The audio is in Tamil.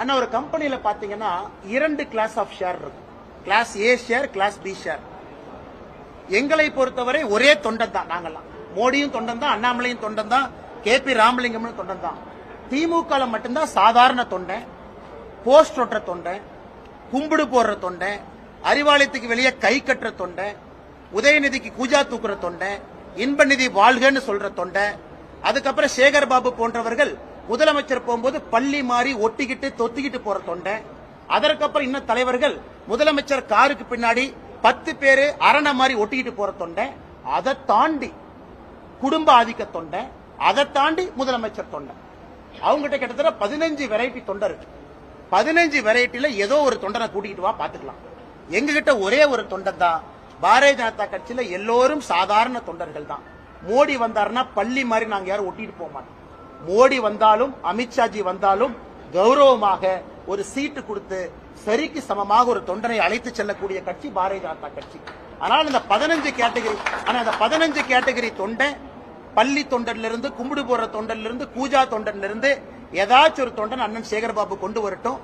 ஆனா ஒரு கம்பெனியில பாத்தீங்கன்னா 2 கிளாஸ் ஆஃப் ஷேர் இருக்கும். கிளாஸ் ஏ ஷேர், கிளாஸ் பி ஷேர். எங்களை பொறுத்தவரை ஒரே தொண்டன் தான். நாங்கெல்லாம் மோடியும் தொண்டன் தான், அண்ணாமலையும் தொண்டன் தான், KP ராமலிங்கமும் தொண்டன் தான். திமுக மட்டும்தான் சாதாரண தொண்டன், போஸ்ட் ஒட்டுற தொண்டன், கும்பிடு போடுற தொண்டன், அறிவாலயத்துக்கு வெளியே கை கட்டுற தொண்டன், உதயநிதிக்கு கூஜா தூக்குற தொண்டன், இன்ப நிதி வாழ்கன்னு சொல்ற தொண்டன். அதுக்கப்புறம் சேகர் பாபு போன்றவர்கள் முதலமைச்சர் போகும்போது பள்ளி மாறி ஒட்டிக்கிட்டு தொத்திக்கிட்டு போற தொண்டை. அதற்கப்புறம் இன்னும் தலைவர்கள் முதலமைச்சர் காருக்கு பின்னாடி 10 பேரு அரணை மாதிரி ஒட்டிக்கிட்டு போற தொண்டை. அதை தாண்டி குடும்ப ஆதிக்க தொண்டை, அதை தாண்டி முதலமைச்சர் தொண்டை. அவங்ககிட்ட கிட்டத்தட்ட 15 வெரைட்டி தொண்டை இருக்கு. 15 வெரைட்டில ஏதோ ஒரு தொண்டனை கூட்டிகிட்டு வா பாத்துக்கலாம். எங்ககிட்ட ஒரே ஒரு தொண்டன் தான். பாரதிய ஜனதா கட்சியில எல்லோரும் சாதாரண தொண்டர்கள் தான். மோடி வந்தாருன்னா பள்ளி மாதிரி நாங்க யாரும் ஒட்டிட்டு போக மாட்டோம். மோடி வந்தாலும் அமித்ஷாஜி வந்தாலும் கௌரவமாக ஒரு சீட்டு கொடுத்து சரிக்கு சமமாக ஒரு தொண்டனை அழைத்து செல்லக்கூடிய கட்சி பாரதிய ஜனதா கட்சி. ஆனால் இந்த 15 கேட்டகரி தொண்டை, பள்ளி தொண்டன்ல இருந்து, கும்பிடு போற தொண்டன்ல இருந்து, கூஜா தொண்டன்ல இருந்து ஏதாச்சும் ஒரு தொண்டன் அண்ணன் சேகர்பாபு கொண்டு வரட்டும்.